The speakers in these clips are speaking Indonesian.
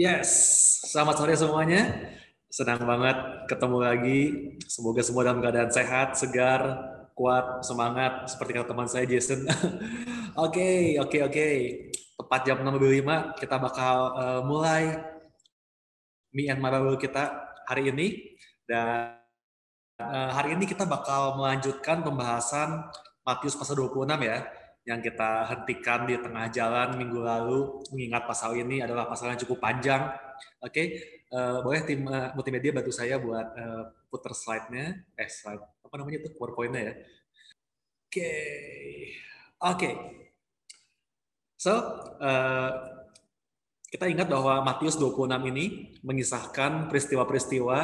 Yes, selamat sore semuanya. Senang banget ketemu lagi. Semoga semua dalam keadaan sehat, segar, kuat, semangat seperti kata teman saya Jason. Oke. Tepat jam 6.05 kita bakal mulai Me and My Bible kita hari ini. Dan hari ini kita bakal melanjutkan pembahasan Matius pasal 26 ya, yang kita hentikan di tengah jalan minggu lalu, mengingat pasal ini adalah pasal yang cukup panjang. Oke, boleh tim multimedia bantu saya buat putar slide-nya, slide, apa namanya itu, PowerPoint-nya ya. Oke. So, kita ingat bahwa Matius 26 ini mengisahkan peristiwa-peristiwa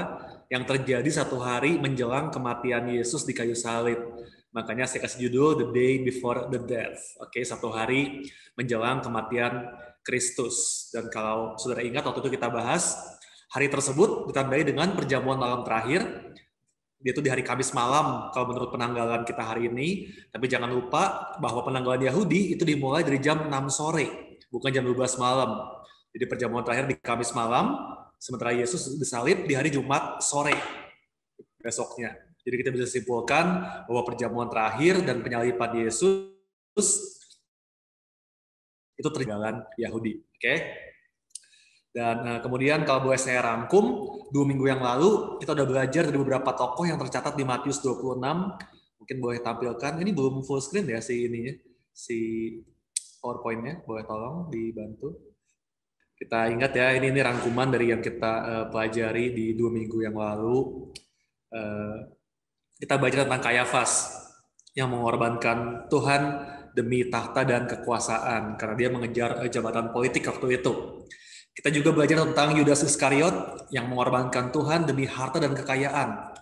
yang terjadi satu hari menjelang kematian Yesus di kayu salib. Makanya saya kasih judul The Day Before the Death. Oke, satu hari menjelang kematian Kristus. Dan kalau saudara ingat waktu itu kita bahas, hari tersebut ditandai dengan perjamuan malam terakhir. Itu di hari Kamis malam kalau menurut penanggalan kita hari ini. Tapi jangan lupa bahwa penanggalan Yahudi itu dimulai dari jam 6 sore, bukan jam 12 malam. Jadi perjamuan terakhir di Kamis malam, sementara Yesus disalib di hari Jumat sore besoknya. Jadi kita bisa simpulkan bahwa perjamuan terakhir dan penyaliban Yesus itu terjalan Yahudi. Oke? Dan kemudian kalau boleh saya rangkum, 2 minggu yang lalu kita udah belajar dari beberapa tokoh yang tercatat di Matius 26. Mungkin boleh tampilkan, ini belum full screen ya si PowerPoint-nya, boleh tolong dibantu. Kita ingat ya, ini rangkuman dari yang kita pelajari di 2 minggu yang lalu. Kita belajar tentang Kayafas yang mengorbankan Tuhan demi tahta dan kekuasaan karena dia mengejar jabatan politik waktu itu. Kita juga belajar tentang Yudas Iskariot yang mengorbankan Tuhan demi harta dan kekayaan.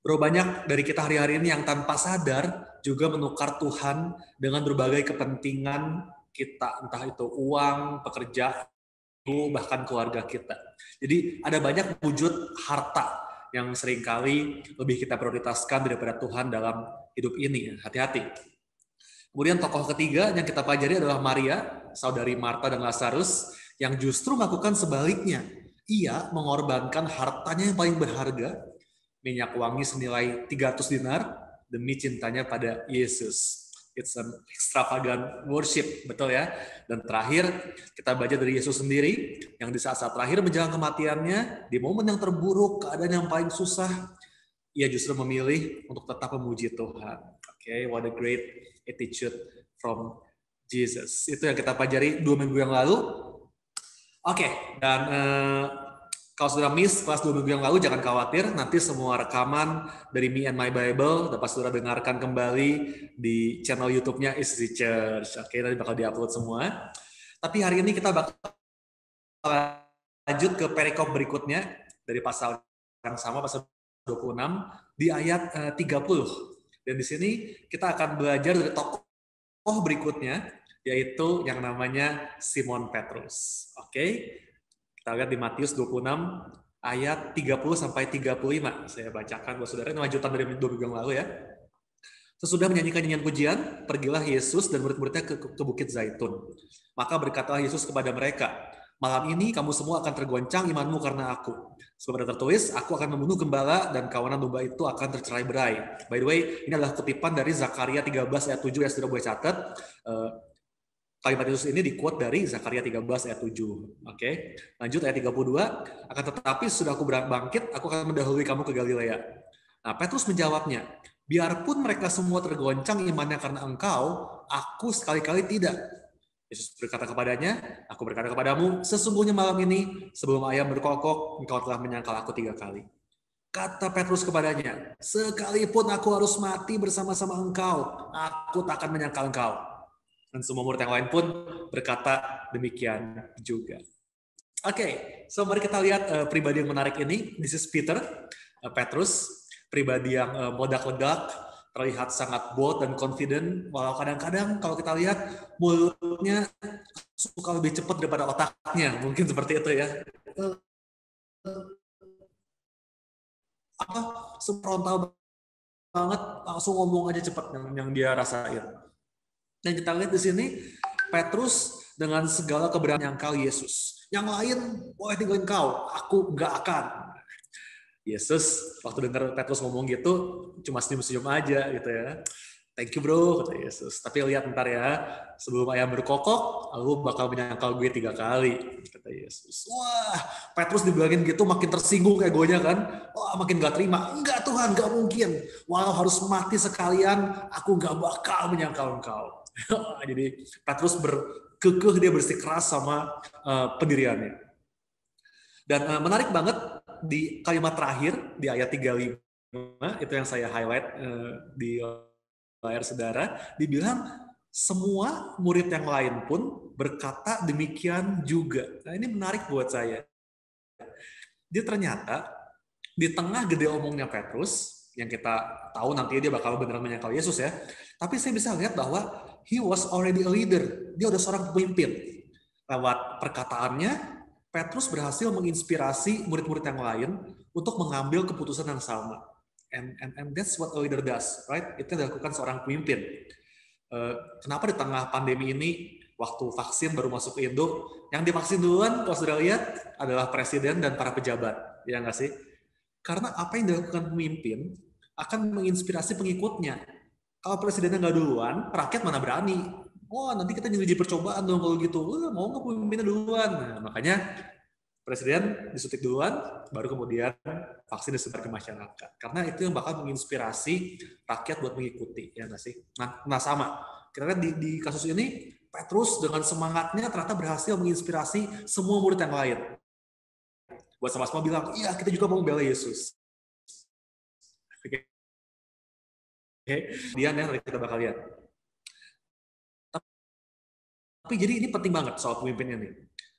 Berapa banyak dari kita hari-hari ini yang tanpa sadar juga menukar Tuhan dengan berbagai kepentingan kita, entah itu uang, pekerjaan, bahkan keluarga kita. Jadi ada banyak wujud harta yang seringkali lebih kita prioritaskan daripada Tuhan dalam hidup ini. Hati-hati. Kemudian tokoh ketiga yang kita pelajari adalah Maria, saudari Marta dan Lazarus, yang justru melakukan sebaliknya. Ia mengorbankan hartanya yang paling berharga, minyak wangi senilai 300 dinar, demi cintanya pada Yesus. It's an extravagant worship, betul ya. Dan terakhir, kita baca dari Yesus sendiri, yang di saat-saat terakhir menjelang kematiannya, di momen yang terburuk, keadaan yang paling susah, ia justru memilih untuk tetap memuji Tuhan. Okay, what a great attitude from Jesus. Itu yang kita pelajari 2 minggu yang lalu. Oke, dan kalau sudah miss kelas 2 minggu yang lalu, jangan khawatir. Nanti semua rekaman dari Me and My Bible dapat saudara dengarkan kembali di channel YouTube-nya Easy Church. Oke, nanti bakal diupload semua. Tapi hari ini kita bakal lanjut ke perikop berikutnya dari pasal yang sama, pasal 26, di ayat 30. Dan di sini kita akan belajar dari tokoh berikutnya, yaitu yang namanya Simon Petrus. Oke. Kita lihat di Matius 26 ayat 30 sampai 35. Saya bacakan buat saudara, ini lanjutan dari 2 minggu yang lalu ya. Sesudah menyanyikan nyanyian pujian, pergilah Yesus dan murid-muridnya ke Bukit Zaitun. Maka berkatalah Yesus kepada mereka, malam ini kamu semua akan tergoncang imanmu karena aku. Sebab ada tertulis, aku akan membunuh gembala dan kawanan domba itu akan tercerai-berai. By the way, ini adalah kutipan dari Zakaria 13 ayat 7 yang sudah boleh catat. Kalimat Yesus ini di-quote dari Zakaria 13 ayat 7. Oke. Lanjut ayat 32. Akan tetapi sudah aku bangkit, aku akan mendahului kamu ke Galilea. Nah, Petrus menjawabnya, biarpun mereka semua tergoncang imannya karena engkau, aku sekali-kali tidak. Yesus berkata kepadanya, aku berkata kepadamu, sesungguhnya malam ini, sebelum ayam berkokok, engkau telah menyangkal aku 3 kali. Kata Petrus kepadanya, sekalipun aku harus mati bersama-sama engkau, aku tak akan menyangkal engkau. Dan semua murid yang lain pun berkata demikian juga. Oke, so mari kita lihat pribadi yang menarik ini. This is Peter, Petrus, pribadi yang meledak-ledak, terlihat sangat bold dan confident, walau kadang-kadang kalau kita lihat mulutnya suka lebih cepat daripada otaknya, mungkin seperti itu ya. Frontal banget, langsung ngomong aja cepat yang dia rasain. Dan kita lihat di sini, Petrus dengan segala keberanian menyangkal Yesus. Yang lain boleh tinggalin kau, aku nggak akan. Yesus waktu dengar Petrus ngomong gitu cuma senyum-senyum aja gitu ya. Thank you bro, kata Yesus. Tapi lihat ntar ya, sebelum ayam berkokok, aku bakal menyangkal gue 3 kali, kata Yesus. Wah, Petrus dibilangin gitu makin tersinggung egonya kan. Wah, makin gak terima. Enggak Tuhan, gak mungkin. Walau harus mati sekalian, aku gak bakal menyangkal engkau. Jadi Petrus berkekeh, dia bersikeras sama pendiriannya. Dan menarik banget di kalimat terakhir, di ayat 35, itu yang saya highlight di layar saudara, dibilang semua murid yang lain pun berkata demikian juga. Nah ini menarik buat saya. Dia ternyata di tengah gede omongnya Petrus, yang kita tahu nanti dia bakal beneran menyangkal Yesus ya, tapi saya bisa lihat bahwa he was already a leader. Dia udah seorang pemimpin. Lewat perkataannya, Petrus berhasil menginspirasi murid-murid yang lain untuk mengambil keputusan yang sama. And that's what a leader does, right? Itu yang dilakukan seorang pemimpin. Kenapa di tengah pandemi ini, waktu vaksin baru masuk ke Indo, yang divaksin duluan, kalau sudah lihat, adalah presiden dan para pejabat, ya nggak sih? Karena apa yang dilakukan pemimpin akan menginspirasi pengikutnya. Kalau presidennya nggak duluan, rakyat mana berani? Oh, nanti kita jadi percobaan dong kalau gitu. Mau nggak pemimpinnya duluan? Nah, makanya presiden disuntik duluan, baru kemudian vaksin disebar ke masyarakat. Karena itu yang bakal menginspirasi rakyat buat mengikuti, ya nggak sih? Nah sama. Kita lihat di kasus ini, Petrus dengan semangatnya ternyata berhasil menginspirasi semua murid yang lain. Buat sama-sama bilang, iya kita juga mau membela Yesus. Oke. Dia yang kita bakal lihat. Tapi jadi ini penting banget soal pemimpinnya nih.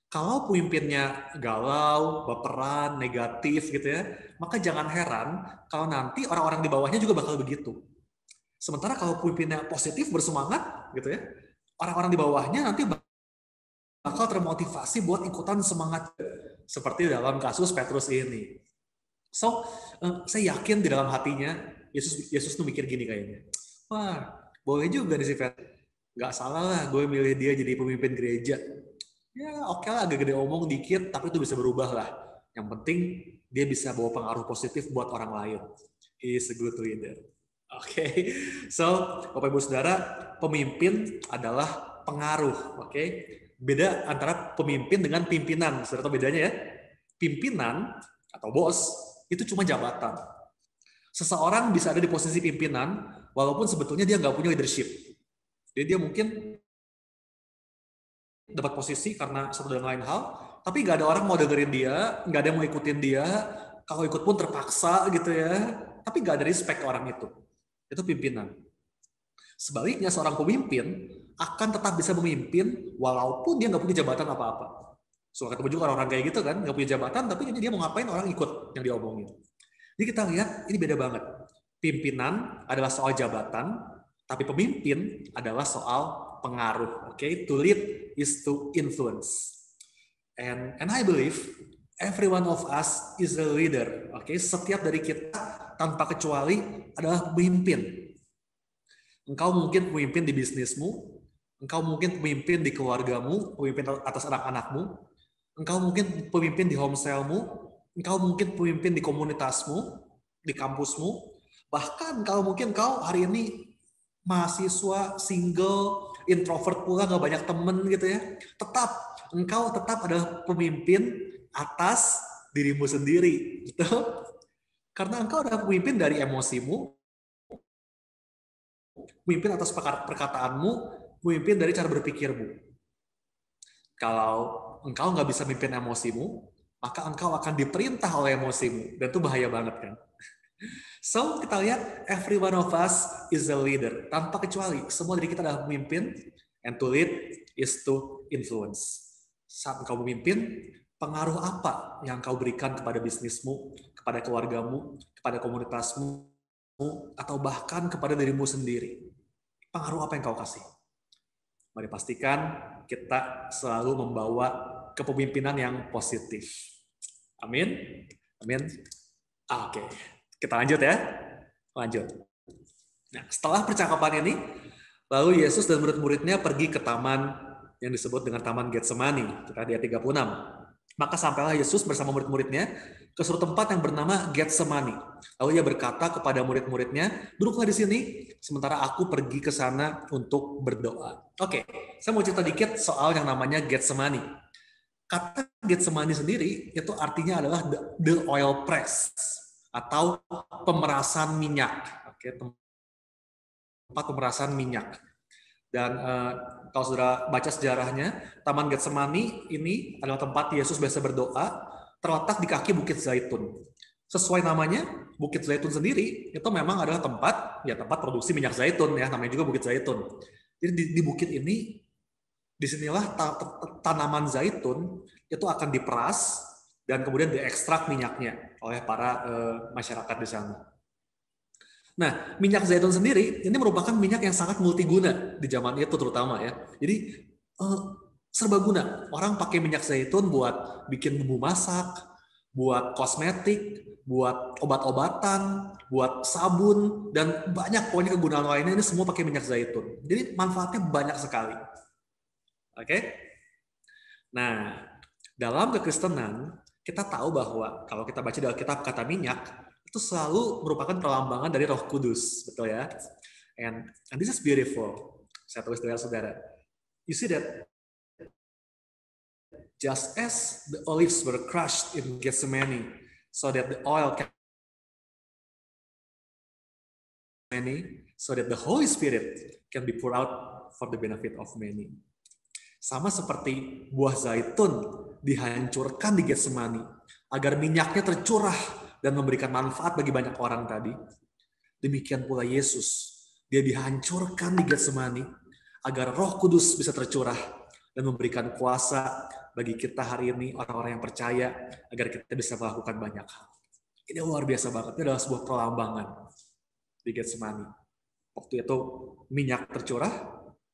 Kalau pemimpinnya galau, baperan, negatif gitu ya, maka jangan heran kalau nanti orang-orang di bawahnya juga bakal begitu. Sementara kalau pemimpinnya positif, bersemangat gitu ya, orang-orang di bawahnya nanti bakal termotivasi buat ikutan semangat seperti dalam kasus Petrus ini. So, saya yakin di dalam hatinya Yesus tuh mikir gini kayaknya. Wah, boleh juga nih si Petrus. Nggak salah lah gue milih dia jadi pemimpin gereja. Ya oke lah, agak gede omong dikit, tapi itu bisa berubah lah. Yang penting dia bisa bawa pengaruh positif buat orang lain. He is a good leader. Oke, so Bapak Ibu Saudara, pemimpin adalah pengaruh. Oke, beda antara pemimpin dengan pimpinan. Saudara tahu bedanya ya? Pimpinan atau bos itu cuma jabatan. Seseorang bisa ada di posisi pimpinan, walaupun sebetulnya dia nggak punya leadership. Jadi dia mungkin dapat posisi karena satu dan lain hal, tapi nggak ada orang mau dengerin dia, nggak ada yang mau ikutin dia, kalau ikut pun terpaksa gitu ya, tapi nggak ada respect ke orang itu. Itu pimpinan. Sebaliknya seorang pemimpin akan tetap bisa memimpin walaupun dia nggak punya jabatan apa-apa. Soalnya ketemu juga orang-orang kayak gitu kan, nggak punya jabatan, tapi dia mau ngapain orang ikut yang dia omongin. Jadi kita lihat ini beda banget. Pimpinan adalah soal jabatan, tapi pemimpin adalah soal pengaruh. Okay? To lead is to influence. And I believe every one of us is a leader. Okay? Setiap dari kita tanpa kecuali adalah pemimpin. Engkau mungkin pemimpin di bisnismu, engkau mungkin pemimpin di keluargamu, pemimpin atas anak-anakmu, engkau mungkin pemimpin di homestyle-mu, engkau mungkin pemimpin di komunitasmu, di kampusmu, bahkan kalau mungkin kau hari ini mahasiswa, single, introvert pula, gak banyak temen gitu ya, engkau tetap adalah pemimpin atas dirimu sendiri, gitu. Karena engkau adalah pemimpin dari emosimu, pemimpin atas perkataanmu, pemimpin dari cara berpikirmu. Kalau engkau nggak bisa memimpin emosimu, maka engkau akan diperintah oleh emosimu. Dan itu bahaya banget kan. So, kita lihat, every one of us is a leader. Tanpa kecuali, semua dari kita adalah pemimpin, and to lead is to influence. Saat engkau memimpin, pengaruh apa yang engkau berikan kepada bisnismu, kepada keluargamu, kepada komunitasmu, atau bahkan kepada dirimu sendiri? Pengaruh apa yang kau kasih? Mari pastikan kita selalu membawa kepemimpinan yang positif. Amin. Amin. Oke. Kita lanjut ya. Lanjut. Nah, setelah percakapan ini, lalu Yesus dan murid-muridnya pergi ke taman yang disebut dengan Taman Getsemani. Kita di ayat 36. Maka sampailah Yesus bersama murid-muridnya ke suatu tempat yang bernama Getsemani. Lalu ia berkata kepada murid-muridnya, duduklah di sini, sementara aku pergi ke sana untuk berdoa. Oke, saya mau cerita dikit soal yang namanya Getsemani. Kata Getsemani sendiri itu artinya adalah the oil press atau pemerasan minyak. Oke, tempat pemerasan minyak. Dan kalau saudara baca sejarahnya, Taman Getsemani ini adalah tempat Yesus biasa berdoa, terletak di kaki Bukit Zaitun. Sesuai namanya, Bukit Zaitun sendiri itu memang adalah tempat produksi minyak zaitun ya, namanya juga Bukit Zaitun. Jadi di bukit ini, disinilah tanaman zaitun itu akan diperas dan kemudian diekstrak minyaknya oleh para masyarakat di sana. Nah, minyak zaitun sendiri ini merupakan minyak yang sangat multiguna di zaman itu terutama ya. Jadi serbaguna. Orang pakai minyak zaitun buat bikin bumbu masak, buat kosmetik, buat obat-obatan, buat sabun, dan banyak pokoknya kegunaan lainnya ini semua pakai minyak zaitun. Jadi manfaatnya banyak sekali. Oke? Nah, dalam kekristenan kita tahu bahwa kalau kita baca dalam kitab kata minyak itu selalu merupakan perlambangan dari Roh Kudus, betul ya? And this is beautiful. Saya tulis dengan saudara. You see that just as the olives were crushed in Gethsemane, so that the oil can so that the Holy Spirit can be poured out for the benefit of many. Sama seperti buah zaitun dihancurkan di Getsemani agar minyaknya tercurah dan memberikan manfaat bagi banyak orang tadi. Demikian pula Yesus, dia dihancurkan di Getsemani agar Roh Kudus bisa tercurah dan memberikan kuasa bagi kita hari ini, orang-orang yang percaya, agar kita bisa melakukan banyak hal. Ini luar biasa banget. Ini adalah sebuah perlambangan di Getsemani. Waktu itu minyak tercurah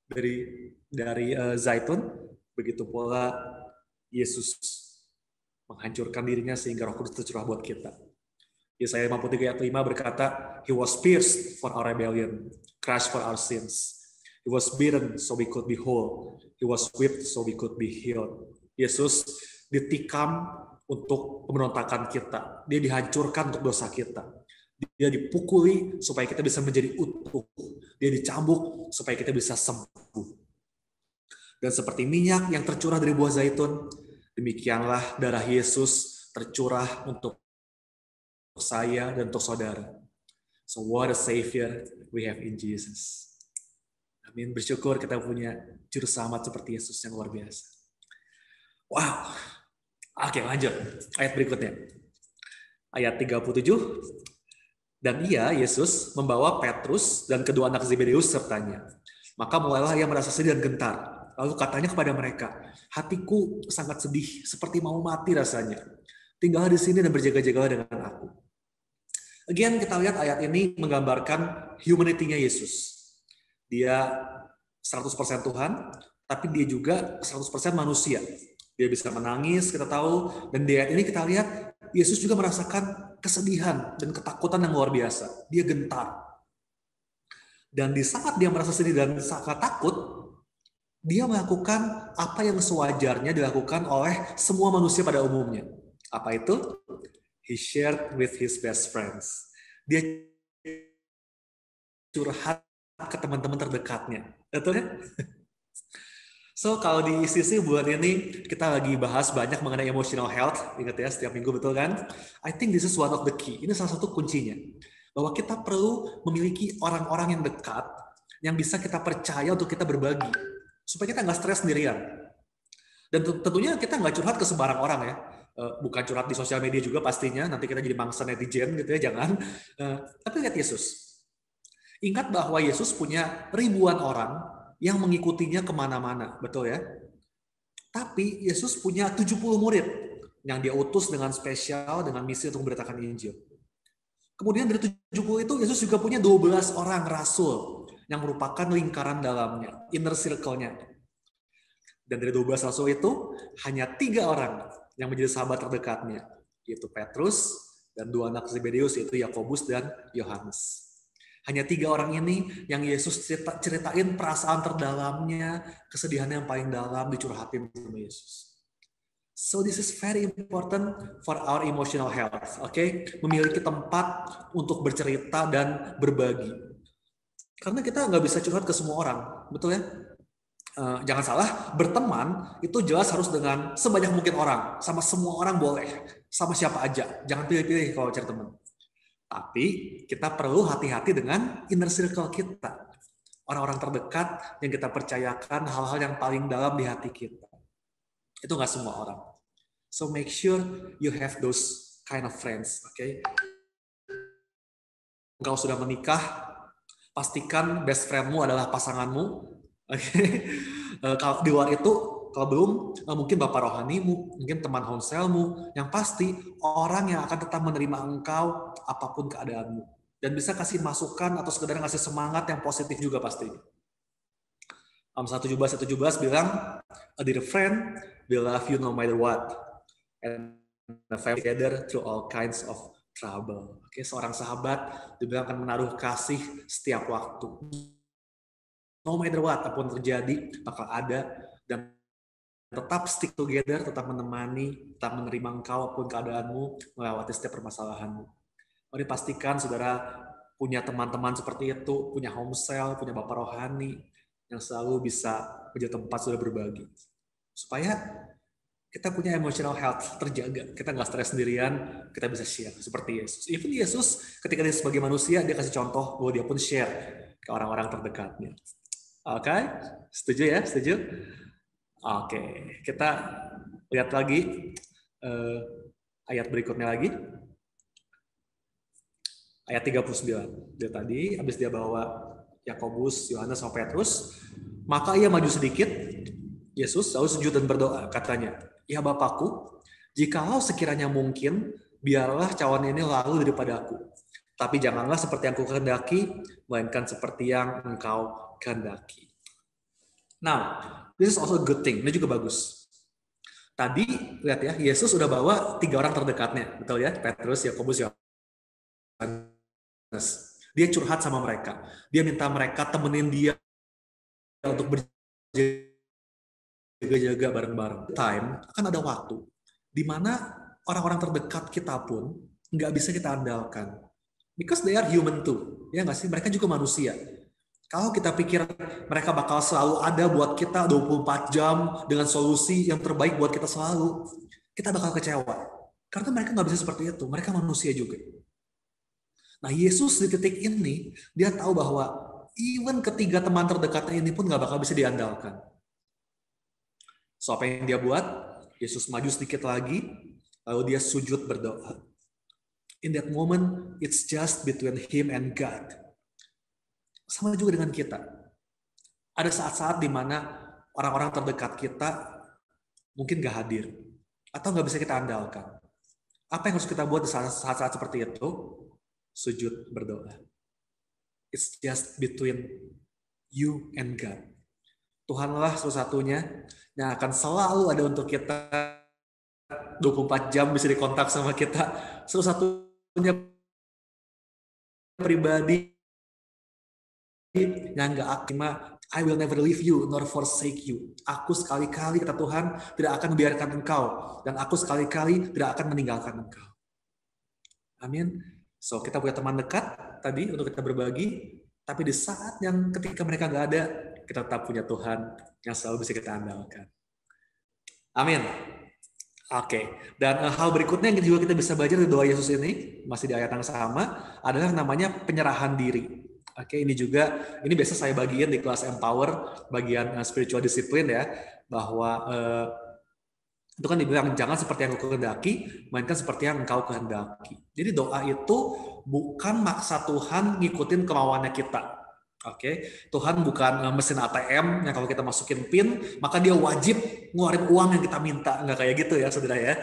dari zaitun, begitu pula Yesus menghancurkan dirinya sehingga Roh Kudus tercurah buat kita. Yesaya 53 ayat 5 berkata, He was pierced for our rebellion, crushed for our sins. He was beaten so we could be whole. He was whipped so we could be healed. Yesus ditikam untuk pemberontakan kita. Dia dihancurkan untuk dosa kita. Dia dipukuli supaya kita bisa menjadi utuh. Dia dicambuk supaya kita bisa sembuh. Dan seperti minyak yang tercurah dari buah zaitun, demikianlah darah Yesus tercurah untuk saya dan untuk saudara. So what a savior we have in Jesus. Amin. Bersyukur kita punya juru selamat seperti Yesus yang luar biasa. Wow. Oke, lanjut. Ayat berikutnya. Ayat 37. Dan ia, Yesus, membawa Petrus dan kedua anak Zebedeus sertanya. Maka mulailah ia merasa sedih dan gentar. Lalu katanya kepada mereka, hatiku sangat sedih, seperti mau mati rasanya. Tinggallah di sini dan berjaga-jagalah dengan aku. Again, kita lihat ayat ini menggambarkan humanity-nya Yesus. Dia 100% Tuhan, tapi dia juga 100% manusia. Dia bisa menangis, kita tahu. Dan di ayat ini kita lihat, Yesus juga merasakan kesedihan dan ketakutan yang luar biasa. Dia gentar. Dan di saat dia merasa sedih dan sangat takut, dia melakukan apa yang sewajarnya dilakukan oleh semua manusia pada umumnya. Apa itu? He shared with his best friends. Dia curhat ke teman-teman terdekatnya. Betul ya? So, kalau di sisi bulan ini kita lagi bahas banyak mengenai emotional health. Ingat ya, setiap minggu, betul kan? I think this is one of the key. Ini salah satu kuncinya. Bahwa kita perlu memiliki orang-orang yang dekat, yang bisa kita percaya untuk kita berbagi. Supaya kita nggak stres sendirian. Dan tentunya kita nggak curhat ke sembarang orang ya. Bukan curhat di sosial media juga pastinya, nanti kita jadi mangsa netizen gitu ya, jangan. Tapi lihat Yesus. Ingat bahwa Yesus punya ribuan orang yang mengikutinya kemana-mana, betul ya? Tapi Yesus punya 70 murid yang dia utus dengan spesial, dengan misi untuk memberitakan Injil. Kemudian dari 70 itu, Yesus juga punya 12 orang rasul yang merupakan lingkaran dalamnya, inner circle-nya. Dan dari 12 rasul itu, hanya 3 orang yang menjadi sahabat terdekatnya, yaitu Petrus dan 2 anak Zebedeus, yaitu Yakobus dan Yohanes. Hanya 3 orang ini yang Yesus ceritain perasaan terdalamnya, kesedihan yang paling dalam dicurhatin sama Yesus. So this is very important for our emotional health, oke? Memiliki tempat untuk bercerita dan berbagi. Karena kita nggak bisa curhat ke semua orang, betul ya? Jangan salah, berteman itu jelas harus dengan sebanyak mungkin orang, sama semua orang boleh, sama siapa aja. Jangan pilih-pilih kalau cari teman. Tapi kita perlu hati-hati dengan inner circle kita. Orang-orang terdekat yang kita percayakan hal-hal yang paling dalam di hati kita. Itu nggak semua orang. So make sure you have those kind of friends, okay? Kalau sudah menikah, pastikan best friendmu adalah pasanganmu. Okay? Kalau di luar itu, kalau belum, mungkin bapak rohanimu, mungkin teman honselmu, yang pasti orang yang akan tetap menerima engkau apapun keadaanmu. Dan bisa kasih masukan atau sekedar ngasih semangat yang positif juga pasti. Amsal 17 bilang, a dear friend will love you no matter what, and a family together through all kinds of trouble. Oke, seorang sahabat dibilang akan menaruh kasih setiap waktu. No matter what, apapun terjadi, bakal ada dan tetap stick together, tetap menemani, tetap menerima engkau apapun keadaanmu, melewati setiap permasalahanmu. Mari pastikan saudara punya teman-teman seperti itu, punya homesel, punya bapak rohani yang selalu bisa menjadi tempat saudara berbagi. Supaya kita punya emotional health terjaga, kita nggak stres sendirian, kita bisa share seperti Yesus. Even Yesus ketika dia sebagai manusia, dia kasih contoh bahwa dia pun share ke orang-orang terdekatnya. Oke, setuju ya? Setuju? Oke, kita lihat lagi ayat berikutnya lagi. Ayat 39. Dia tadi, habis dia bawa Yakobus, Yohanes, sama Petrus, maka ia maju sedikit, Yesus lalu sujud dan berdoa, katanya, ya Bapakku, jikalau sekiranya mungkin, biarlah cawan ini lalu daripada aku. Tapi janganlah seperti yang aku kehendaki, melainkan seperti yang engkau kehendaki. Nah, this is also a good thing. Ini juga bagus. Tadi, lihat ya, Yesus udah bawa 3 orang terdekatnya. Betul ya? Petrus, Yakobus, Yohanes. Dia curhat sama mereka. Dia minta mereka temenin dia untuk berjaga-jaga bareng-bareng. Time, akan ada waktu di mana orang-orang terdekat kita pun nggak bisa kita andalkan. Because they are human too. Ya nggak sih? Mereka juga manusia. Kalau kita pikir mereka bakal selalu ada buat kita 24 jam dengan solusi yang terbaik buat kita selalu, kita bakal kecewa. Karena mereka nggak bisa seperti itu. Mereka manusia juga. Nah, Yesus di titik ini, dia tahu bahwa even ketiga teman terdekatnya ini pun nggak bakal bisa diandalkan. So, apa yang dia buat? Yesus maju sedikit lagi, lalu dia sujud berdoa. In that moment, it's just between him and God. Sama juga dengan kita. Ada saat-saat di mana orang-orang terdekat kita mungkin gak hadir. Atau gak bisa kita andalkan. Apa yang harus kita buat di saat-saat seperti itu? Sujud berdoa. It's just between you and God. Tuhanlah satu-satunya yang akan selalu ada untuk kita 24 jam bisa dikontak sama kita. Satu-satunya pribadi yang gak akan, I will never leave you nor forsake you. Aku sekali-kali, kata Tuhan, tidak akan membiarkan engkau. Dan aku sekali-kali tidak akan meninggalkan engkau. Amin. So, kita punya teman dekat tadi untuk kita berbagi. Tapi di saat yang ketika mereka gak ada, kita tetap punya Tuhan yang selalu bisa kita andalkan. Amin. Oke. Dan hal berikutnya yang juga kita bisa belajar dari doa Yesus ini, masih di ayat yang sama, adalah namanya penyerahan diri. Oke, ini biasa saya bagian di kelas Empower, bagian spiritual discipline ya, bahwa itu kan dibilang jangan seperti yang aku kehendaki, melainkan seperti yang engkau kehendaki. Jadi doa itu bukan maksa Tuhan ngikutin kemauannya kita. Oke, Tuhan bukan mesin ATM yang kalau kita masukin PIN, maka dia wajib ngeluarin uang yang kita minta. Nggak kayak gitu ya, saudara ya.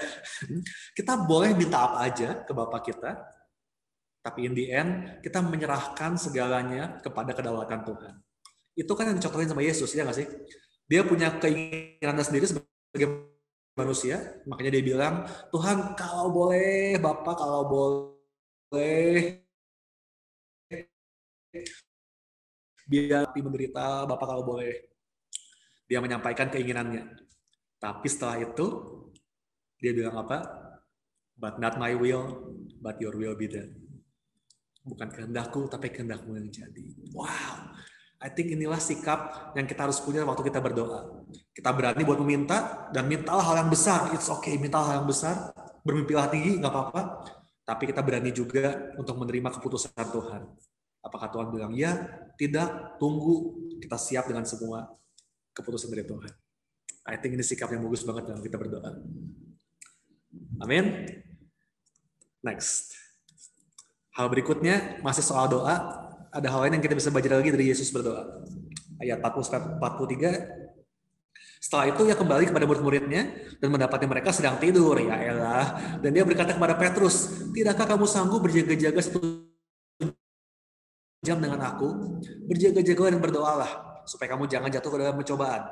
Kita boleh minta apa aja ke Bapa kita, tapi in the end, kita menyerahkan segalanya kepada kedaulatan Tuhan. Itu kan yang dicontohin sama Yesus, ya nggak sih? Dia punya keinginan sendiri sebagai manusia, makanya dia bilang, Tuhan kalau boleh, Bapak kalau boleh, biar menderita, Bapak kalau boleh. Dia menyampaikan keinginannya. Tapi setelah itu, Dia bilang apa? But not my will, but your will be done. Bukan kehendakku, tapi kehendakmu yang jadi. Wow. I think inilah sikap yang kita harus punya waktu kita berdoa. Kita berani buat meminta, dan mintalah hal yang besar. It's okay, minta hal yang besar. Bermimpilah tinggi, nggak apa-apa. Tapi kita berani juga untuk menerima keputusan Tuhan. Apakah Tuhan bilang ya, tidak, tunggu. Kita siap dengan semua keputusan dari Tuhan. I think ini sikap yang bagus banget dalam kita berdoa. Amin. Next. Hal berikutnya, masih soal doa. Ada hal lain yang kita bisa belajar lagi dari Yesus berdoa. Ayat 43. Setelah itu ia kembali kepada murid-muridnya dan mendapati mereka sedang tidur. Ya elah. Dan dia berkata kepada Petrus, tidakkah kamu sanggup berjaga-jaga 1 jam dengan aku? Berjaga-jaga dan berdoalah, supaya kamu jangan jatuh ke dalam pencobaan.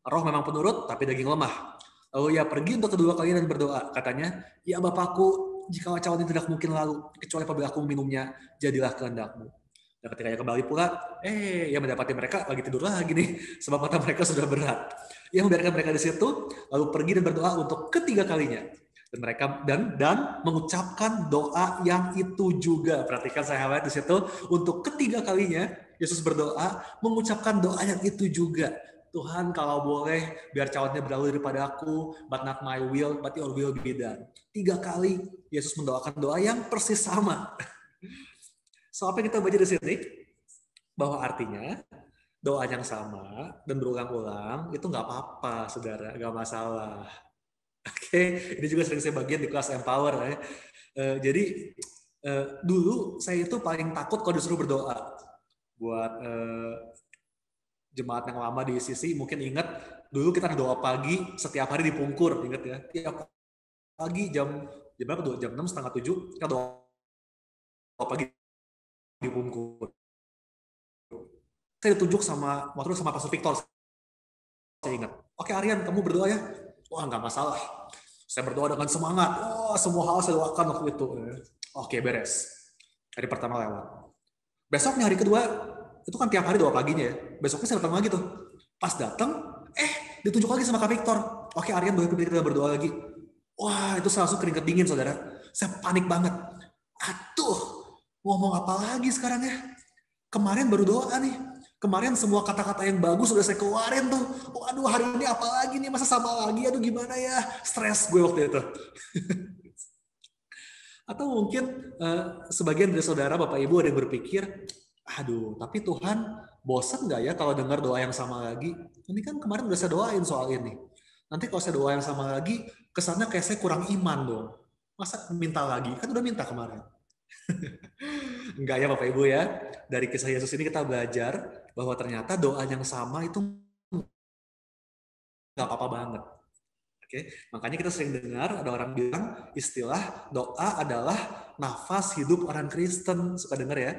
Roh memang penurut, tapi daging lemah. Lalu ia pergi untuk kedua kalinya dan berdoa. Katanya, ya Bapakku, jika cawan ini tidak mungkin lalu, kecuali apabila aku meminumnya, jadilah kehendakmu. Dan ketika ia kembali pula, ia mendapati mereka lagi tidur lagi nih, sebab mata mereka sudah berat. Ia membiarkan mereka di situ, lalu pergi dan berdoa untuk ketiga kalinya. Dan mereka dan mengucapkan doa yang itu juga. Perhatikan saya highlight di situ, untuk ketiga kalinya Yesus berdoa, mengucapkan doa yang itu juga. Tuhan, kalau boleh biar cawannya berlalu daripada aku, but not my will, but your will be done. 3 kali Yesus mendoakan doa yang persis sama. So, apa yang kita baca di sini? Bahwa artinya doa yang sama dan berulang-ulang itu nggak apa-apa, saudara, nggak masalah. Oke, ini juga sering saya bagian di kelas Empower. Ya. Jadi dulu saya itu paling takut kalau disuruh berdoa. Buat jemaat yang lama di ICC mungkin ingat dulu kita doa pagi setiap hari di Pungkur, ingat ya? Tiap pagi jam berapa tuh? Jam 6, setengah 7 kita doa pagi di Pungkur. Saya ditunjuk sama Pastor Victor. Saya ingat. Oke Aryan, kamu berdoa ya? Wah nggak masalah. Saya berdoa dengan semangat. Wah semua hal saya doakan waktu itu. Oke beres. Hari pertama lewat. Besoknya hari kedua itu kan tiap hari doa paginya ya. Besoknya saya datang lagi tuh. Pas datang, ditunjuk lagi sama Kak Victor. Oke Aryan, boleh kita berdoa lagi. Wah itu saya langsung keringat dingin saudara. Saya panik banget. Aduh, ngomong apa lagi sekarang ya? Kemarin baru doa nih. Kemarin semua kata-kata yang bagus sudah saya keluarin tuh. Waduh hari ini apa lagi nih? Masa sama lagi? Aduh gimana ya? Stres gue waktu itu. Atau mungkin sebagian dari saudara, Bapak Ibu ada yang berpikir, aduh tapi Tuhan bosan nggak ya kalau dengar doa yang sama lagi? Ini kan kemarin udah saya doain soal ini. Nanti kalau saya doa yang sama lagi, kesannya kayak saya kurang iman dong. Masa minta lagi? Kan udah minta kemarin. Enggak ya Bapak Ibu ya. Dari kisah Yesus ini kita belajar bahwa ternyata doa yang sama itu nggak apa-apa banget. Oke, makanya kita sering dengar ada orang bilang istilah doa adalah nafas hidup orang Kristen. Suka dengar ya?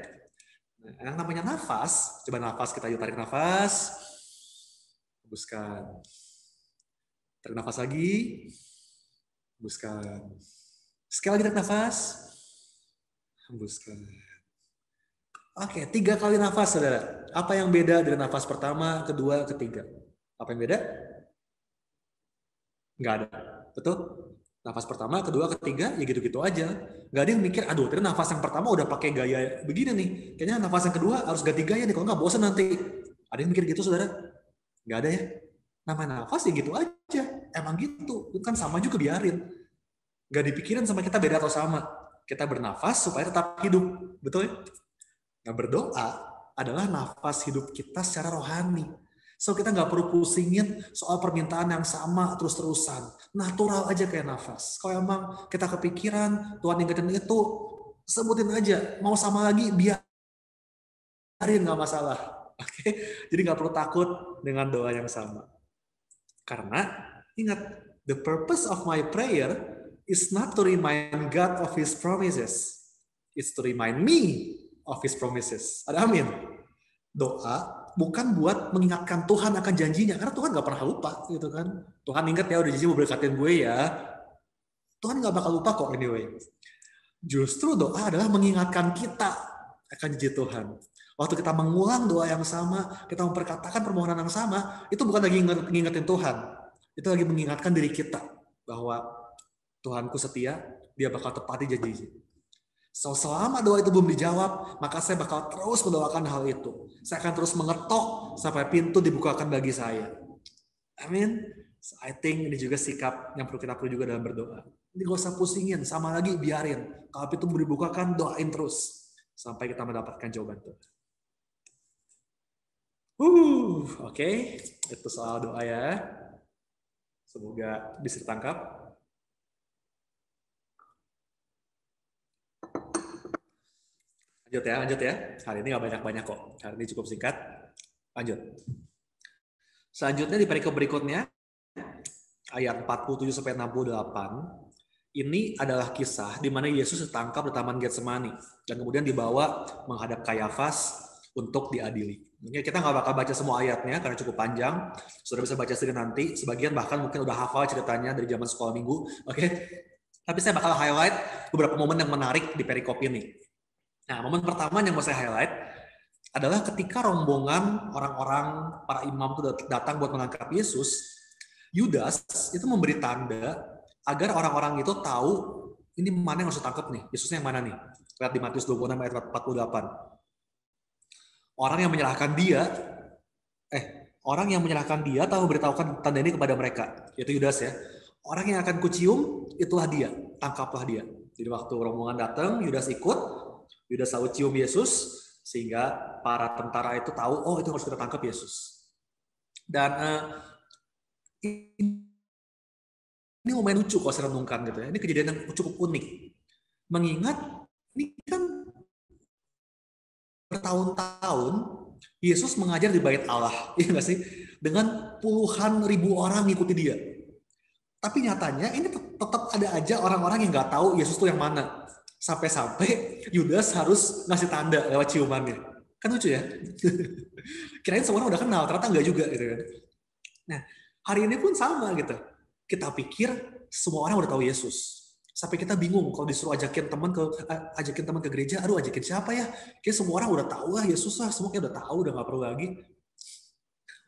Nah, yang namanya nafas, coba nafas kita yuk tarik nafas, hembuskan. Tarik nafas lagi, hembuskan. Sekali lagi tarik nafas, hembuskan. Oke, 3 kali nafas, saudara. Apa yang beda dari nafas pertama, kedua, ketiga? Apa yang beda? Nggak ada. Betul? Nafas pertama, kedua, ketiga, ya gitu-gitu aja. Nggak ada yang mikir, aduh, tadi nafas yang pertama udah pakai gaya begini nih. Kayaknya nafas yang kedua harus ganti gaya nih, kalau nggak bosan nanti. Ada yang mikir gitu, saudara? Nggak ada ya? Namanya nafas ya gitu aja. Emang gitu. Kan sama juga biarin. Nggak dipikirin sama kita beda atau sama. Kita bernafas supaya tetap hidup. Betul ya? Nah, berdoa adalah nafas hidup kita secara rohani. So kita nggak perlu pusingin soal permintaan yang sama terus-terusan. Natural aja kayak nafas. Kalau emang kita kepikiran, Tuhan ingetin itu, sebutin aja. Mau sama lagi, biarin nggak masalah. Oke? Jadi nggak perlu takut dengan doa yang sama. Karena ingat, the purpose of my prayer is not to remind God of His promises. It's to remind me of His promises. Ada amin. Doa bukan buat mengingatkan Tuhan akan janjinya, karena Tuhan nggak pernah lupa, gitu kan? Tuhan ingat ya udah janji mau berkatin gue ya. Tuhan nggak bakal lupa kok anyway. Justru doa adalah mengingatkan kita akan janji Tuhan. Waktu kita mengulang doa yang sama, kita memperkatakan permohonan yang sama, itu bukan lagi ngingetin Tuhan, itu lagi mengingatkan diri kita bahwa Tuhanku setia, dia bakal tepati janjinya. So, selama doa itu belum dijawab, maka saya bakal terus mendoakan hal itu. Saya akan terus mengetok sampai pintu dibukakan bagi saya. Amin. So, I think ini juga sikap yang perlu kita juga dalam berdoa. Ini gak usah pusingin, sama lagi biarin. Kalau pintu dibukakan, doain terus sampai kita mendapatkan jawaban Tuhan. Oke. Itu soal doa ya. Semoga bisa ditangkap. Lanjut ya. Hari ini nggak banyak-banyak kok. Hari ini cukup singkat. Lanjut. Selanjutnya di perikop berikutnya, ayat 47 sampai 68, ini adalah kisah di mana Yesus ditangkap di Taman Getsemani dan kemudian dibawa menghadap Kayafas untuk diadili. Mungkin kita nggak bakal baca semua ayatnya karena cukup panjang. Sudah bisa baca sendiri nanti. Sebagian bahkan mungkin udah hafal ceritanya dari zaman sekolah minggu. Oke. Tapi saya bakal highlight beberapa momen yang menarik di perikop ini. Nah, momen pertama yang mau saya highlight adalah ketika rombongan orang-orang para imam itu datang buat menangkap Yesus, Yudas itu memberi tanda agar orang-orang itu tahu ini mana yang harus ditangkap nih, Yesusnya yang mana nih. Lihat di Matius 26 ayat 48. Orang yang menyerahkan dia tahu memberitahukan tanda ini kepada mereka, yaitu Yudas ya. Orang yang akan kucium itulah dia, tangkaplah dia. Jadi waktu rombongan datang, Yudas ikut, Yudas tahu cium Yesus, sehingga para tentara itu tahu, oh itu harus kita tangkap Yesus. Dan ini lumayan lucu kalau saya renungkan gitu ya. Ini kejadian yang cukup unik. Mengingat ini kan bertahun-tahun Yesus mengajar di Bait Allah, iya nggak sih? Dengan puluhan ribu orang mengikuti dia. Tapi nyatanya ini tetap ada aja orang-orang yang nggak tahu Yesus itu yang mana. Sampai-sampai Yudas harus ngasih tanda lewat ciumannya. Kan lucu ya? Kirain semua orang udah kenal, ternyata enggak juga gitu kan. Nah, hari ini pun sama gitu. Kita pikir semua orang udah tahu Yesus. Sampai kita bingung kalau disuruh ajakin teman ke gereja, aduh ajakin siapa ya? Kayak semua orang udah tahu lah Yesus lah, semua kayak udah tahu, udah nggak perlu lagi.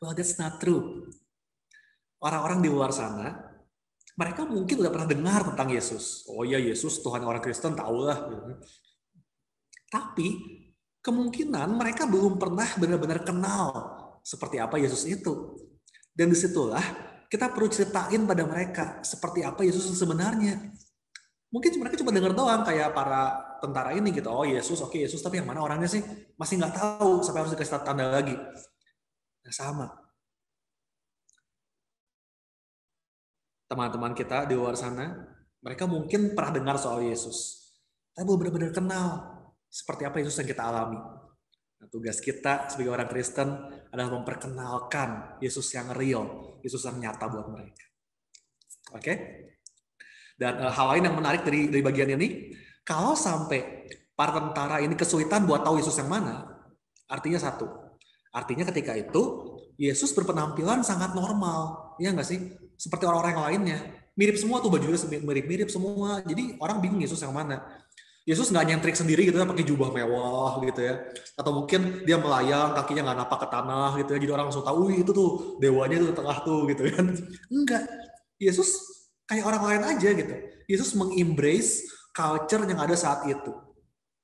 Well, that's not true. Orang-orang di luar sana, mereka mungkin udah pernah dengar tentang Yesus. Oh iya, Yesus Tuhan orang Kristen, tahulah. Tapi kemungkinan mereka belum pernah benar-benar kenal seperti apa Yesus itu. Dan disitulah kita perlu ceritain pada mereka seperti apa Yesus sebenarnya. Mungkin mereka cuma dengar doang kayak para tentara ini gitu. Oh Yesus, oke Yesus, tapi yang mana orangnya sih? Masih nggak tahu sampai harus dikasih tanda lagi. Nah, sama. Teman-teman kita di luar sana, mereka mungkin pernah dengar soal Yesus, tapi belum benar-benar kenal seperti apa Yesus yang kita alami. Nah, tugas kita sebagai orang Kristen adalah memperkenalkan Yesus yang real, Yesus yang nyata buat mereka. Oke? Dan hal lain yang menarik dari bagian ini, kalau sampai para tentara ini kesulitan buat tahu Yesus yang mana, artinya satu. Artinya ketika itu, Yesus berpenampilan sangat normal. Iya nggak sih? Seperti orang-orang yang lainnya. Mirip semua tuh, bajunya mirip-mirip semua. Jadi orang bingung Yesus yang mana. Yesus nggak nyentrik sendiri gitu ya, pakai jubah mewah gitu ya. Atau mungkin dia melayang, kakinya nggak napak ke tanah gitu ya. Jadi orang langsung tahu, itu tuh dewanya tuh di tengah tuh gitu kan. Enggak. Yesus kayak orang lain aja gitu. Yesus mengembrace culture yang ada saat itu.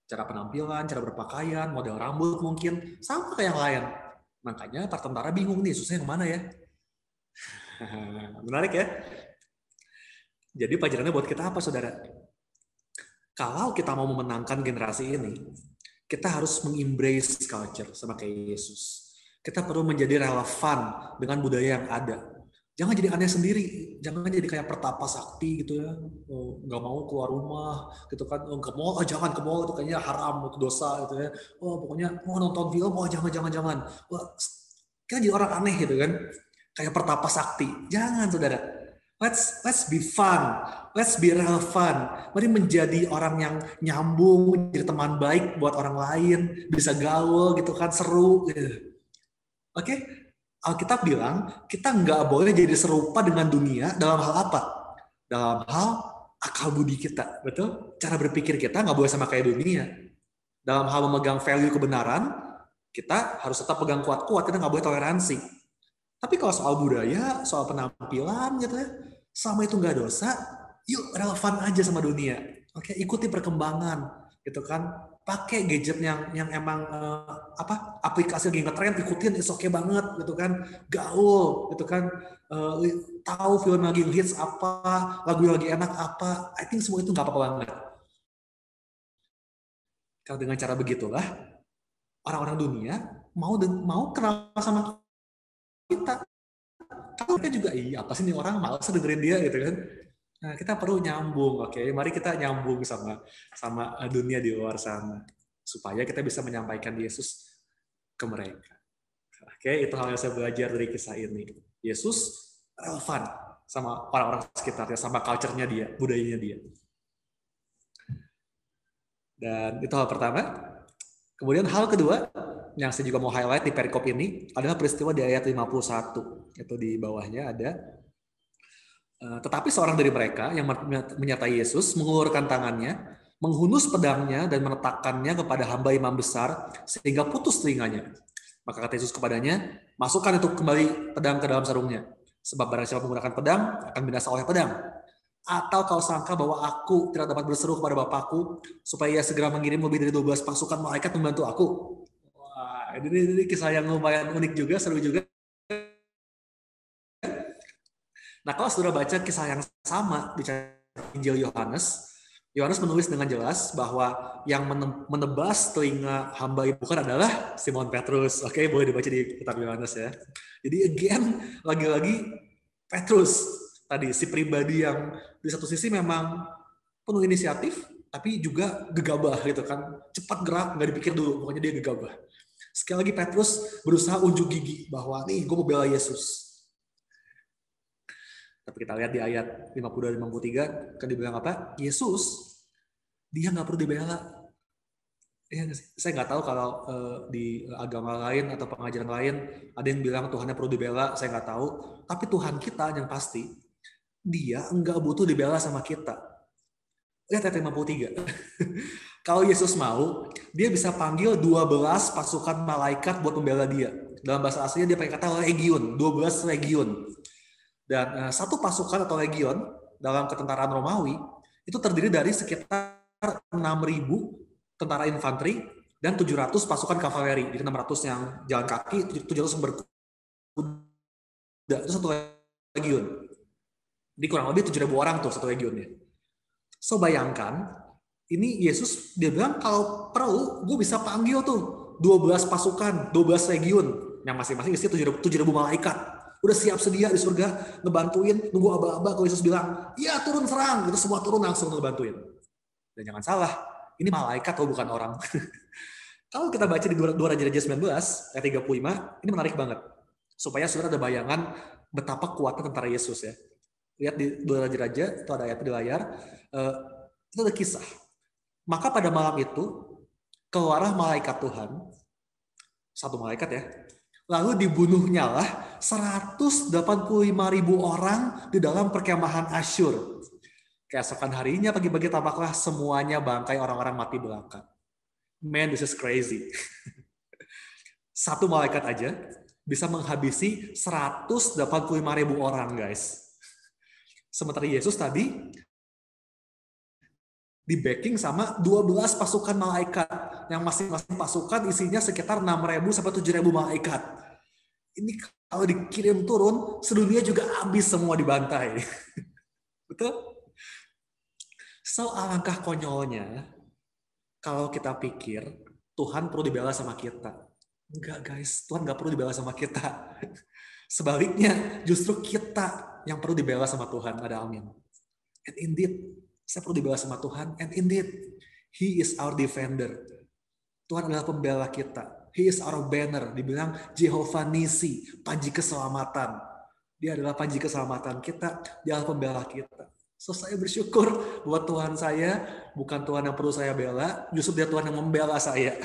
Cara penampilan, cara berpakaian, model rambut mungkin, sama kayak yang lain. Makanya para tentara bingung nih, Yesusnya yang mana ya? Menarik ya? Jadi pelajarannya buat kita apa, saudara? Kalau kita mau memenangkan generasi ini, kita harus mengembrace culture sama kayak Yesus. Kita perlu menjadi relevan dengan budaya yang ada. Jangan jadi aneh sendiri, jangan jadi kayak pertapa sakti gitu ya, nggak mau keluar rumah gitu kan, ke mall, jangan ke mall itu kayaknya haram, itu dosa gitu ya, pokoknya mau nonton film, jangan, kita jadi orang aneh gitu kan, kayak pertapa sakti, jangan saudara, let's be fun, let's be relevant, mari menjadi orang yang nyambung, jadi teman baik buat orang lain, bisa gaul gitu kan, seru, gitu. Oke? Alkitab bilang, kita nggak boleh jadi serupa dengan dunia dalam hal apa? Dalam hal akal budi kita, betul? Cara berpikir kita nggak boleh sama kayak dunia. Dalam hal memegang value kebenaran, kita harus tetap pegang kuat-kuat, kita nggak boleh toleransi. Tapi kalau soal budaya, soal penampilan gitu ya, selama itu nggak dosa, Yuk relevan aja sama dunia. Oke, ikuti perkembangan gitu kan. Pakai gadget yang emang aplikasi lagi ngetren, ikutin, it's okay banget gitu kan. Gaul gitu kan. Tahu film lagi hits apa, lagu yang lagi enak apa. I think semua itu nggak apa-apa banget. Karena dengan cara begitulah orang-orang dunia mau kenal sama kita. Kalau kita juga, iya apa sih nih orang, malas dengerin dia gitu kan. Nah, kita perlu nyambung, oke? Mari kita nyambung sama sama dunia di luar sana supaya kita bisa menyampaikan Yesus ke mereka. Oke, itu hal yang saya belajar dari kisah ini. Yesus relevan sama orang-orang sekitarnya, sama culture-nya dia, budayanya dia. Dan itu hal pertama. Kemudian hal kedua yang saya juga mau highlight di perikop ini adalah peristiwa di ayat 51. Itu di bawahnya ada. Tetapi seorang dari mereka yang menyertai Yesus mengeluarkan tangannya, menghunus pedangnya dan meletakkannya kepada hamba imam besar sehingga putus telinganya. Maka kata Yesus kepadanya, masukkan itu kembali pedang ke dalam sarungnya. Sebab barang siapa menggunakan pedang akan binasa oleh pedang. Atau kau sangka bahwa aku tidak dapat berseru kepada Bapakku supaya ia segera mengirim lebih dari 12 pasukan malaikat membantu aku. Wah, ini kisah yang lumayan unik juga, seru juga. Nah, kalau sudah baca kisah yang sama di Injil Yohanes, Yohanes menulis dengan jelas bahwa yang menebas telinga hamba ibu kan adalah Simon Petrus. Oke, boleh dibaca di kitab Yohanes ya. Jadi again, lagi-lagi Petrus tadi si pribadi yang di satu sisi memang penuh inisiatif, tapi juga gegabah gitu kan. Cepat gerak, nggak dipikir dulu, pokoknya dia gegabah. Sekali lagi Petrus berusaha unjuk gigi bahwa nih gue mau bela Yesus. Tapi kita lihat di ayat 52 dan 53, kan dibilang apa? Yesus, dia nggak perlu dibela. Ya, saya nggak tahu kalau di agama lain atau pengajaran lain ada yang bilang Tuhannya perlu dibela, saya nggak tahu. Tapi Tuhan kita yang pasti, dia nggak butuh dibela sama kita. Lihat ayat 53. Kalau Yesus mau, dia bisa panggil 12 pasukan malaikat buat membela dia. Dalam bahasa aslinya dia pakai kata legion, 12 legion. Dan satu pasukan atau legion dalam ketentaraan Romawi itu terdiri dari sekitar 6.000 tentara infanteri dan 700 pasukan kavaleri. Jadi 600 yang jalan kaki, 700 yang berkuda. Itu satu legion. Jadi kurang lebih 7.000 orang tuh satu legionnya. So bayangkan, ini Yesus dia bilang kalau perlu gue bisa panggil tuh 12 pasukan, 12 legion yang masing-masing isi 7.000 malaikat. Udah siap sedia di surga ngebantuin, nunggu aba-aba kalau Yesus bilang, "Ya, turun serang." Itu semua turun langsung ngebantuin. Dan jangan salah, ini malaikat atau bukan orang. Kalau kita baca di 2 Raja-Raja 19 ayat 35, ini menarik banget. Supaya saudara ada bayangan betapa kuatnya tentara Yesus ya. Lihat di 2 Raja-Raja, itu ada ayat di layar. Itu ada kisah. Maka pada malam itu, keluarlah malaikat Tuhan, satu malaikat ya, lalu dibunuhnya lah 185.000 orang di dalam perkemahan Asyur. Keesokan harinya pagi-pagi tampaklah semuanya bangkai orang-orang mati belaka. Man, this is crazy. Satu malaikat aja bisa menghabisi 185.000 orang, guys. Sementara Yesus tadi di backing sama 12 pasukan malaikat yang masing-masing pasukan isinya sekitar 6.000 sampai 7.000 malaikat. Ini kalau dikirim turun, sedunia juga habis semua dibantai. Betul? So, alangkah konyolnya kalau kita pikir Tuhan perlu dibela sama kita. Enggak, guys. Tuhan nggak perlu dibela sama kita. Sebaliknya, justru kita yang perlu dibela sama Tuhan. Ada amin. And indeed, saya perlu dibela sama Tuhan. And indeed, He is our defender. Tuhan adalah pembela kita. He is our banner. Dibilang Jehovah Nisi, panji keselamatan. Dia adalah panji keselamatan kita. Dia adalah pembela kita. So saya bersyukur buat Tuhan saya, bukan Tuhan yang perlu saya bela, justru dia Tuhan yang membela saya.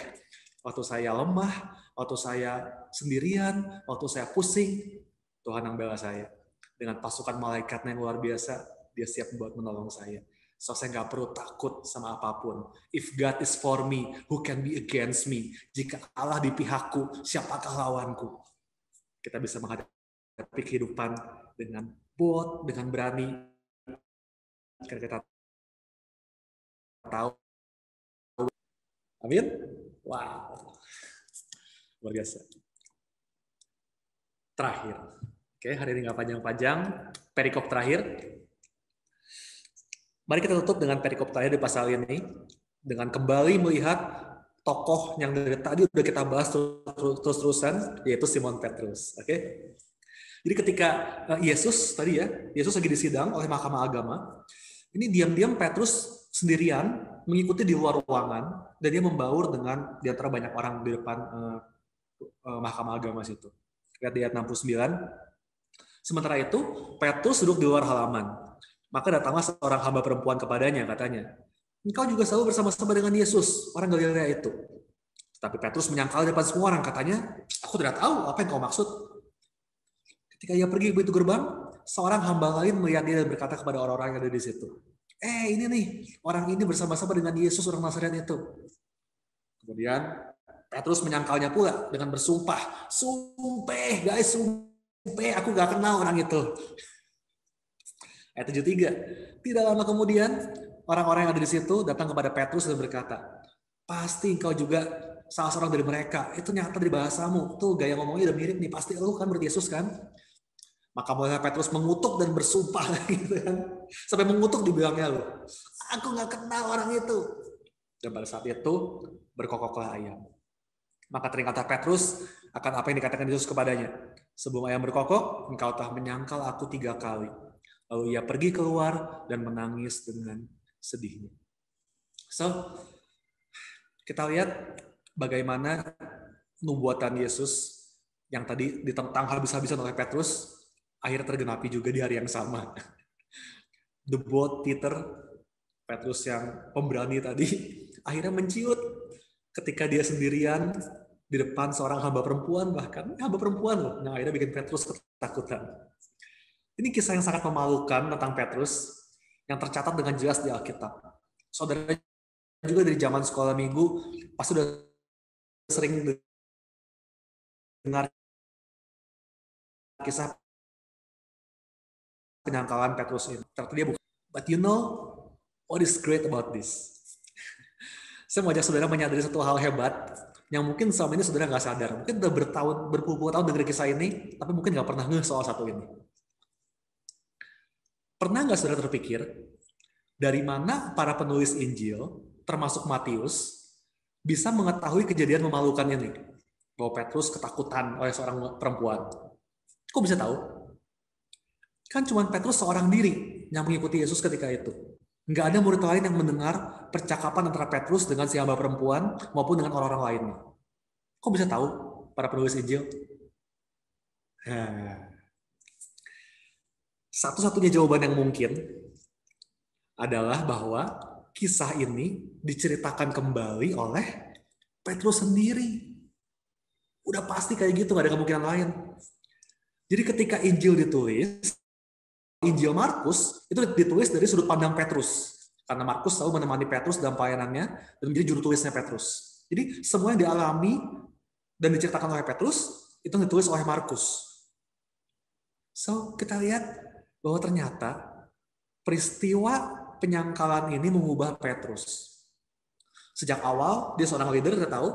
Waktu saya lemah, waktu saya sendirian, waktu saya pusing, Tuhan yang bela saya. Dengan pasukan malaikatnya yang luar biasa, dia siap buat menolong saya. So saya nggak perlu takut sama apapun. If God is for me, who can be against me? Jika Allah di pihakku, siapakah lawanku? Kita bisa menghadapi kehidupan dengan bold, dengan berani, Karena kita tahu. Amin. Wow. Luar biasa. Terakhir. Oke, hari ini nggak panjang-panjang. Perikop terakhir. Mari kita tutup dengan perikop terakhir di pasal ini. Dengan kembali melihat tokoh yang dari tadi udah kita bahas terus-terusan, yaitu Simon Petrus. Oke. Jadi ketika Yesus lagi disidang oleh Mahkamah Agama, ini diam-diam Petrus sendirian mengikuti di luar ruangan, dan dia membaur dengan di antara banyak orang di depan Mahkamah Agama situ. Lihat di ayat 69. Sementara itu, Petrus duduk di luar halaman. Maka datanglah seorang hamba perempuan kepadanya, katanya, "Engkau juga selalu bersama-sama dengan Yesus, orang Galilea itu." Tapi Petrus menyangkal di depan semua orang, katanya, "Aku tidak tahu apa yang kau maksud." Ketika ia pergi ke pintu gerbang, seorang hamba lain melihat dia dan berkata kepada orang-orang yang ada di situ, "Ini nih, orang ini bersama-sama dengan Yesus, orang Nazaret itu." Kemudian Petrus menyangkalnya pula dengan bersumpah, "Sumpah, guys, sumpah, aku gak kenal orang itu." Ayat 73. Tidak lama kemudian, orang-orang yang ada di situ datang kepada Petrus dan berkata, "Pasti engkau juga salah seorang dari mereka. Itu nyata dari bahasamu. Tuh gaya ngomongnya udah mirip nih. Pasti lu kan berarti Yesus kan?" Maka mulai Petrus mengutuk dan bersumpah gitu kan. Sampai mengutuk dibilangnya loh, "Aku gak kenal orang itu." Dan pada saat itu berkokoklah ayam. Maka teringatlah Petrus akan apa yang dikatakan Yesus kepadanya. "Sebelum ayam berkokok, engkau telah menyangkal aku 3 kali." Lalu ia pergi keluar dan menangis dengan sedihnya. So, kita lihat bagaimana nubuatan Yesus yang tadi ditentang habis-habisan oleh Petrus, akhirnya tergenapi juga di hari yang sama. The bold Peter, Petrus yang pemberani tadi, akhirnya menciut ketika dia sendirian di depan seorang hamba perempuan, bahkan hamba perempuan loh, yang akhirnya bikin Petrus ketakutan. Ini kisah yang sangat memalukan tentang Petrus, yang tercatat dengan jelas di Alkitab. Saudara juga dari zaman sekolah minggu, pasti sudah sering dengar kisah penyangkalan Petrus ini. Ternyata dia bukan. But you know what is great about this? Saya mau ajak saudara menyadari satu hal hebat yang mungkin selama ini saudara nggak sadar. Mungkin udah berpuluh-puluh tahun dengar kisah ini, tapi mungkin nggak pernah ngeh soal satu ini. Pernah nggak saudara terpikir, dari mana para penulis Injil, termasuk Matius, bisa mengetahui kejadian memalukan ini? Bahwa Petrus ketakutan oleh seorang perempuan. Kok bisa tahu? Kan cuma Petrus seorang diri yang mengikuti Yesus ketika itu. Nggak ada murid lain yang mendengar percakapan antara Petrus dengan si hamba perempuan maupun dengan orang-orang lainnya. Kok bisa tahu para penulis Injil? Satu-satunya jawaban yang mungkin adalah bahwa kisah ini diceritakan kembali oleh Petrus sendiri. Udah pasti kayak gitu, nggak ada kemungkinan lain. Jadi ketika Injil ditulis, Injil Markus itu ditulis dari sudut pandang Petrus. Karena Markus selalu menemani Petrus dalam pelayanannya dan menjadi juru tulisnya Petrus. Jadi semua yang dialami dan diceritakan oleh Petrus itu ditulis oleh Markus. So, kita lihat bahwa ternyata peristiwa penyangkalan ini mengubah Petrus. Sejak awal dia seorang leader, kita tahu,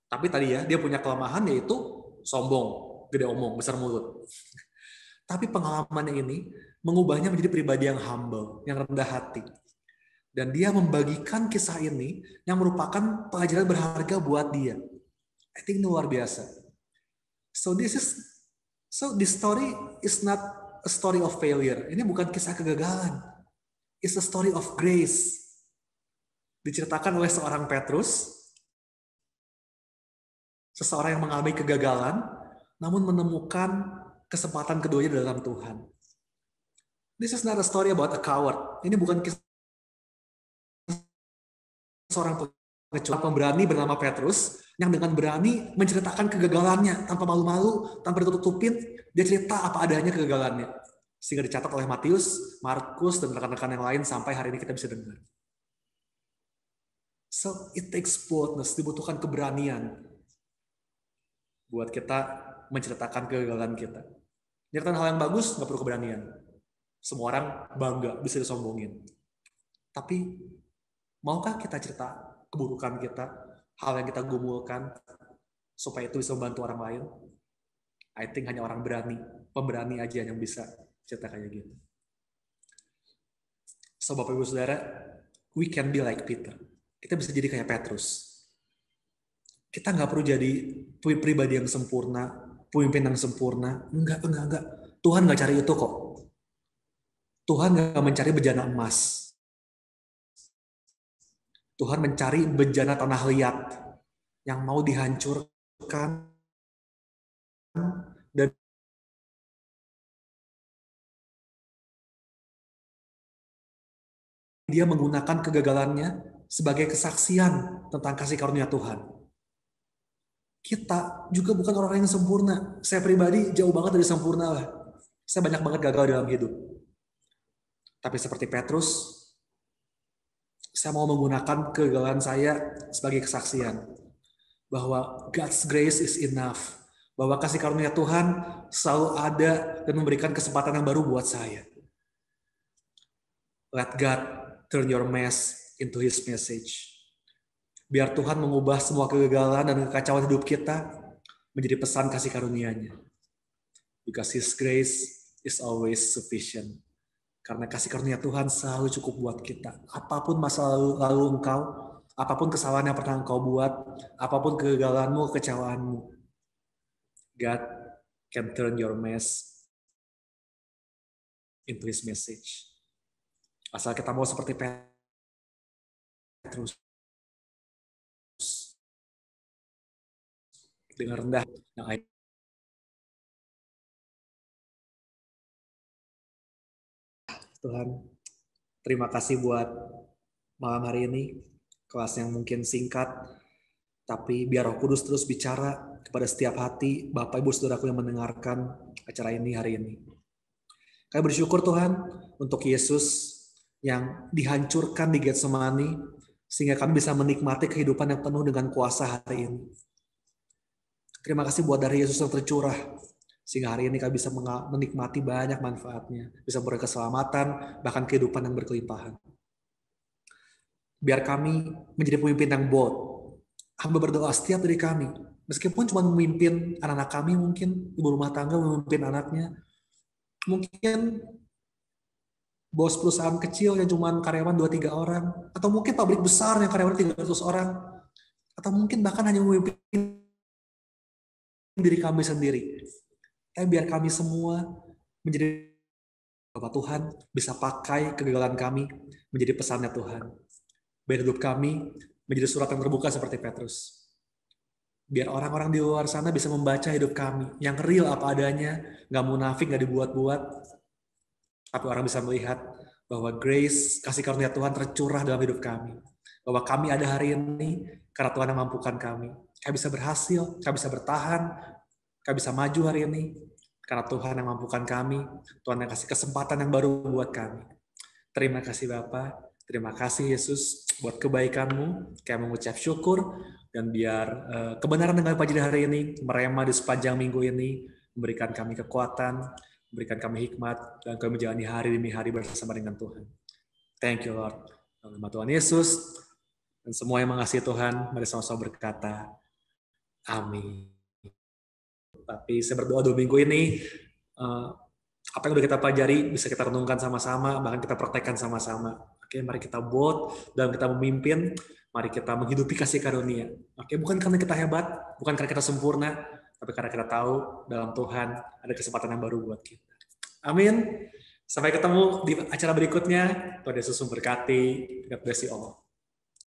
tapi tadi ya dia punya kelemahan yaitu sombong, gede omong, besar mulut. Tapi pengalamannya ini mengubahnya menjadi pribadi yang humble, yang rendah hati. Dan dia membagikan kisah ini yang merupakan pelajaran berharga buat dia. I think ini luar biasa. So this story is not a story of failure. Ini bukan kisah kegagalan. It's a story of grace. Diceritakan oleh seorang Petrus, seseorang yang mengalami kegagalan, namun menemukan kesempatan keduanya dalam Tuhan. This is not a story about a coward. Ini bukan kisah seorang pemberani bernama Petrus yang dengan berani menceritakan kegagalannya tanpa malu-malu, tanpa ditutup-tutupin, dia cerita apa adanya kegagalannya. Sehingga dicatat oleh Matius, Markus, dan rekan-rekan yang lain sampai hari ini kita bisa dengar. So, it takes boldness, dibutuhkan keberanian buat kita menceritakan kegagalan kita. Nyeritain hal yang bagus, nggak perlu keberanian. Semua orang bangga, bisa disombongin. Tapi maukah kita cerita keburukan kita, hal yang kita gumulkan, supaya itu bisa membantu orang lain? I think hanya orang pemberani aja yang bisa cerita kayak gitu. So, Bapak Ibu Saudara, we can be like Peter. Kita bisa jadi kayak Petrus. Kita nggak perlu jadi pribadi yang sempurna, pemimpin yang sempurna. Enggak. Tuhan nggak cari itu kok. Tuhan nggak mencari bejana emas. Tuhan mencari bejana tanah liat yang mau dihancurkan dan dia menggunakan kegagalannya sebagai kesaksian tentang kasih karunia Tuhan. Kita juga bukan orang yang sempurna. Saya pribadi jauh banget dari sempurna lah. Saya banyak banget gagal dalam hidup. Tapi seperti Petrus, saya mau menggunakan kegagalan saya sebagai kesaksian bahwa God's grace is enough. Bahwa kasih karunia Tuhan selalu ada dan memberikan kesempatan yang baru buat saya. Let God turn your mess into His message. Biar Tuhan mengubah semua kegagalan dan kekacauan hidup kita menjadi pesan kasih karunia-Nya. Because His grace is always sufficient. Karena kasih karunia Tuhan selalu cukup buat kita. Apapun masa lalu engkau, apapun kesalahan yang pernah engkau buat, apapun kegagalanmu, kekecewaanmu, God can turn your mess into His message. Asal kita mau seperti Petrus. Dengan rendah yang Tuhan, terima kasih buat malam hari ini, kelas yang mungkin singkat, tapi biar Roh Kudus terus bicara kepada setiap hati Bapak Ibu Saudaraku yang mendengarkan acara ini hari ini. Kami bersyukur Tuhan untuk Yesus yang dihancurkan di Getsemani, sehingga kami bisa menikmati kehidupan yang penuh dengan kuasa hari ini. Terima kasih buat dari Yesus yang tercurah, sehingga hari ini kami bisa menikmati banyak manfaatnya, bisa beroleh keselamatan, bahkan kehidupan yang berkelimpahan. Biar kami menjadi pemimpin yang bold. Hamba berdoa setiap dari kami, meskipun cuma memimpin anak-anak kami, mungkin ibu rumah tangga memimpin anaknya, mungkin bos perusahaan kecil yang cuma karyawan 2-3 orang, atau mungkin pabrik besar yang karyawan 300 orang, atau mungkin bahkan hanya memimpin diri kami sendiri. Tapi biar kami semua menjadi Bapak Tuhan bisa pakai kegagalan kami menjadi pesannya Tuhan. Biar hidup kami menjadi surat yang terbuka seperti Petrus. Biar orang-orang di luar sana bisa membaca hidup kami yang real apa adanya, nggak munafik, nggak dibuat-buat. Tapi orang bisa melihat bahwa grace, kasih karunia Tuhan tercurah dalam hidup kami. Bahwa kami ada hari ini karena Tuhan yang mampukan kami. Kami bisa berhasil, kami bisa bertahan, kami bisa maju hari ini karena Tuhan yang mampukan kami. Tuhan yang kasih kesempatan yang baru buat kami. Terima kasih Bapa, terima kasih Yesus buat kebaikan-Mu. Kami mengucap syukur dan biar kebenaran dengan pagi hari ini merema di sepanjang minggu ini, memberikan kami kekuatan, memberikan kami hikmat, dan kami menjalani hari demi hari bersama dengan Tuhan. Thank you Lord. Dalam nama Tuhan Yesus, dan semua yang mengasihi Tuhan, mari sama-sama berkata, amin. Tapi saya berdoa 2 minggu ini, apa yang sudah kita pelajari bisa kita renungkan sama-sama, bahkan kita praktekkan sama-sama. Oke, mari kita bold dalam kita memimpin, mari kita menghidupi kasih karunia. Oke, bukan karena kita hebat, bukan karena kita sempurna, tapi karena kita tahu dalam Tuhan ada kesempatan yang baru buat kita. Amin. Sampai ketemu di acara berikutnya. Tuhan Yesus memberkati. God bless you all.